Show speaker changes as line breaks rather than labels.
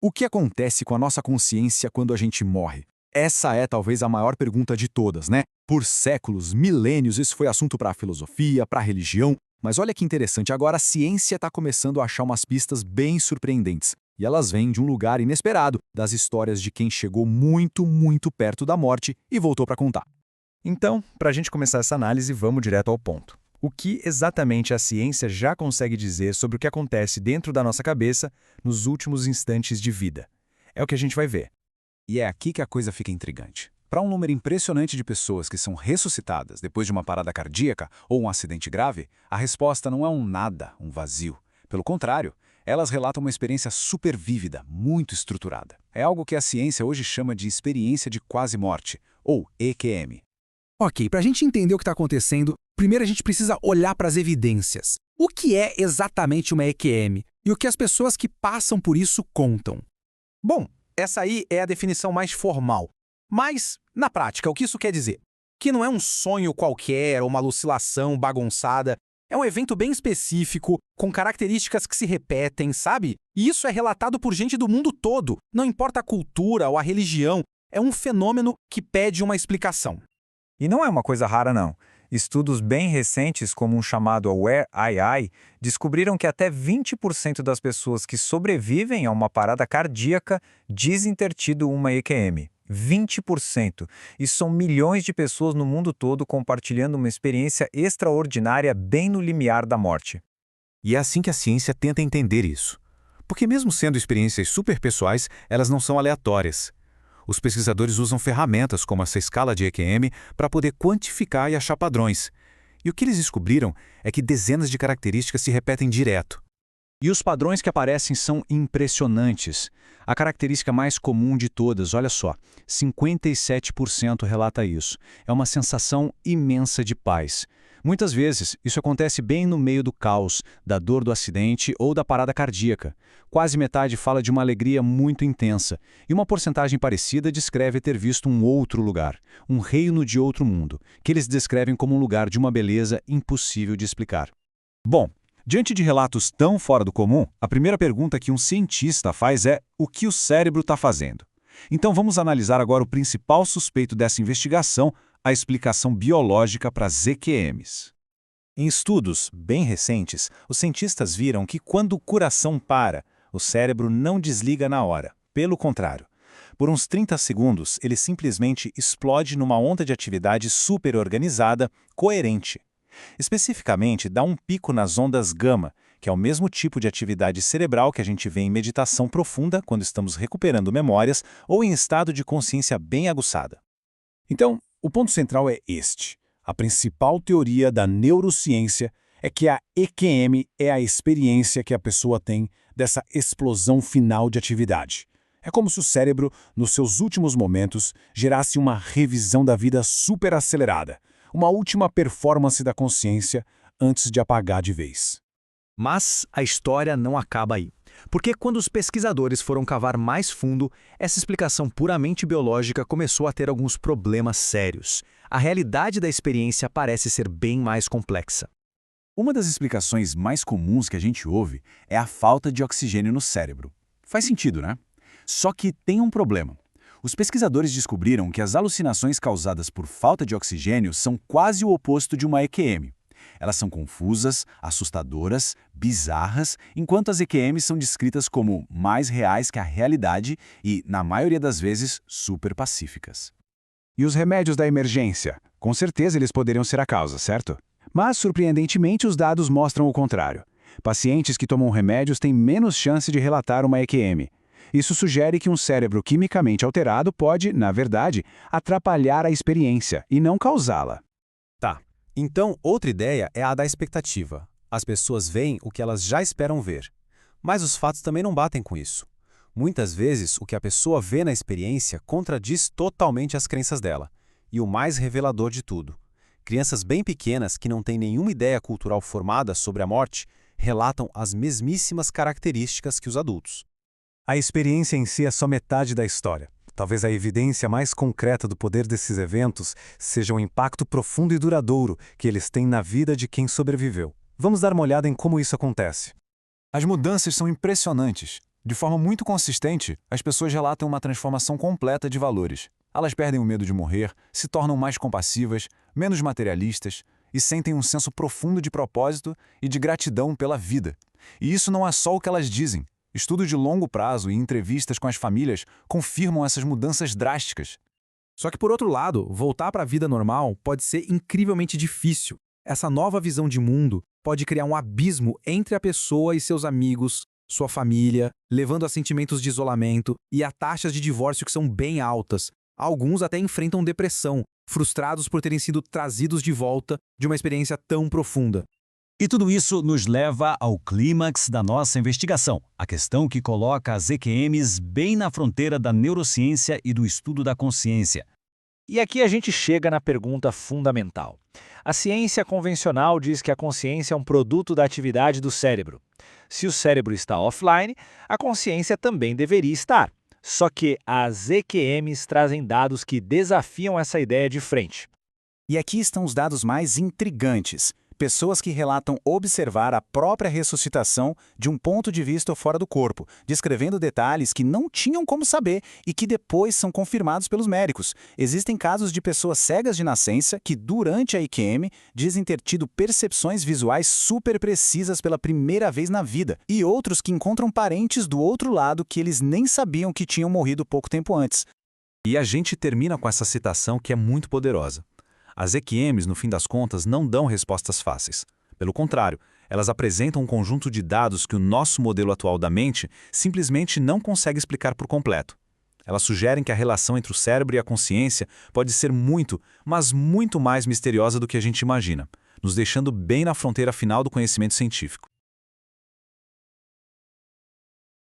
O que acontece com a nossa consciência quando a gente morre? Essa é talvez a maior pergunta de todas, né? Por séculos, milênios, isso foi assunto para a filosofia, para a religião, mas olha que interessante, agora a ciência está começando a achar umas pistas bem surpreendentes. E elas vêm de um lugar inesperado, das histórias de quem chegou muito, muito perto da morte e voltou para contar.
Então, para a gente começar essa análise, vamos direto ao ponto. O que exatamente a ciência já consegue dizer sobre o que acontece dentro da nossa cabeça nos últimos instantes de vida? É o que a gente vai ver.
E é aqui que a coisa fica intrigante. Para um número impressionante de pessoas que são ressuscitadas depois de uma parada cardíaca ou um acidente grave, a resposta não é um nada, um vazio. Pelo contrário, elas relatam uma experiência super vívida, muito estruturada. É algo que a ciência hoje chama de experiência de quase morte, ou EQM.
Ok, para a gente entender o que está acontecendo, primeiro a gente precisa olhar para as evidências. O que é exatamente uma EQM? E o que as pessoas que passam por isso contam?
Bom, essa aí é a definição mais formal. Mas, na prática, o que isso quer dizer? Que não é um sonho qualquer ou uma alucinação bagunçada. É um evento bem específico, com características que se repetem, sabe? E isso é relatado por gente do mundo todo. Não importa a cultura ou a religião, é um fenômeno que pede uma explicação.
E não é uma coisa rara, não. Estudos bem recentes, como um chamado AWARE-II, descobriram que até 20% das pessoas que sobrevivem a uma parada cardíaca dizem ter tido uma EQM. 20%. Isso são milhões de pessoas no mundo todo compartilhando uma experiência extraordinária bem no limiar da morte.
E é assim que a ciência tenta entender isso. Porque mesmo sendo experiências superpessoais, elas não são aleatórias. Os pesquisadores usam ferramentas como essa escala de EQM para poder quantificar e achar padrões. E o que eles descobriram é que dezenas de características se repetem direto.
E os padrões que aparecem são impressionantes. A característica mais comum de todas, olha só, 57% relata isso. É uma sensação imensa de paz. Muitas vezes, isso acontece bem no meio do caos, da dor do acidente ou da parada cardíaca. Quase metade fala de uma alegria muito intensa, e uma porcentagem parecida descreve ter visto um outro lugar, um reino de outro mundo, que eles descrevem como um lugar de uma beleza impossível de explicar. Bom, diante de relatos tão fora do comum, a primeira pergunta que um cientista faz é: o que o cérebro está fazendo? Então vamos analisar agora o principal suspeito dessa investigação, a explicação biológica para as EQMs.
Em estudos bem recentes, os cientistas viram que quando o coração para, o cérebro não desliga na hora. Pelo contrário, por uns 30 segundos, ele simplesmente explode numa onda de atividade super organizada, coerente. Especificamente, dá um pico nas ondas gama, que é o mesmo tipo de atividade cerebral que a gente vê em meditação profunda quando estamos recuperando memórias ou em estado de consciência bem aguçada.
Então, o ponto central é este. A principal teoria da neurociência é que a EQM é a experiência que a pessoa tem dessa explosão final de atividade. É como se o cérebro, nos seus últimos momentos, gerasse uma revisão da vida super acelerada, uma última performance da consciência antes de apagar de vez.
Mas a história não acaba aí. Porque quando os pesquisadores foram cavar mais fundo, essa explicação puramente biológica começou a ter alguns problemas sérios. A realidade da experiência parece ser bem mais complexa.
Uma das explicações mais comuns que a gente ouve é a falta de oxigênio no cérebro. Faz sentido, né? Só que tem um problema. Os pesquisadores descobriram que as alucinações causadas por falta de oxigênio são quase o oposto de uma EQM. Elas são confusas, assustadoras, bizarras, enquanto as EQMs são descritas como mais reais que a realidade e, na maioria das vezes, super pacíficas.
E os remédios da emergência? Com certeza eles poderiam ser a causa, certo? Mas, surpreendentemente, os dados mostram o contrário. Pacientes que tomam remédios têm menos chance de relatar uma EQM. Isso sugere que um cérebro quimicamente alterado pode, na verdade, atrapalhar a experiência e não causá-la.
Tá. Então, outra ideia é a da expectativa. As pessoas veem o que elas já esperam ver. Mas os fatos também não batem com isso. Muitas vezes, o que a pessoa vê na experiência contradiz totalmente as crenças dela. E o mais revelador de tudo: crianças bem pequenas que não têm nenhuma ideia cultural formada sobre a morte relatam as mesmíssimas características que os adultos.
A experiência em si é só metade da história. Talvez a evidência mais concreta do poder desses eventos seja o impacto profundo e duradouro que eles têm na vida de quem sobreviveu. Vamos dar uma olhada em como isso acontece.
As mudanças são impressionantes. De forma muito consistente, as pessoas relatam uma transformação completa de valores. Elas perdem o medo de morrer, se tornam mais compassivas, menos materialistas e sentem um senso profundo de propósito e de gratidão pela vida. E isso não é só o que elas dizem. Estudos de longo prazo e entrevistas com as famílias confirmam essas mudanças drásticas.
Só que, por outro lado, voltar para a vida normal pode ser incrivelmente difícil. Essa nova visão de mundo pode criar um abismo entre a pessoa e seus amigos, sua família, levando a sentimentos de isolamento e a taxas de divórcio que são bem altas. Alguns até enfrentam depressão, frustrados por terem sido trazidos de volta de uma experiência tão profunda.
E tudo isso nos leva ao clímax da nossa investigação, a questão que coloca as EQMs bem na fronteira da neurociência e do estudo da consciência.
E aqui a gente chega na pergunta fundamental. A ciência convencional diz que a consciência é um produto da atividade do cérebro. Se o cérebro está offline, a consciência também deveria estar. Só que as EQMs trazem dados que desafiam essa ideia de frente.
E aqui estão os dados mais intrigantes. Pessoas que relatam observar a própria ressuscitação de um ponto de vista fora do corpo, descrevendo detalhes que não tinham como saber e que depois são confirmados pelos médicos. Existem casos de pessoas cegas de nascença que, durante a EQM, dizem ter tido percepções visuais super precisas pela primeira vez na vida, e outros que encontram parentes do outro lado que eles nem sabiam que tinham morrido pouco tempo antes.
E a gente termina com essa citação que é muito poderosa. As EQMs, no fim das contas, não dão respostas fáceis. Pelo contrário, elas apresentam um conjunto de dados que o nosso modelo atual da mente simplesmente não consegue explicar por completo. Elas sugerem que a relação entre o cérebro e a consciência pode ser muito, mas muito mais misteriosa do que a gente imagina, nos deixando bem na fronteira final do conhecimento científico.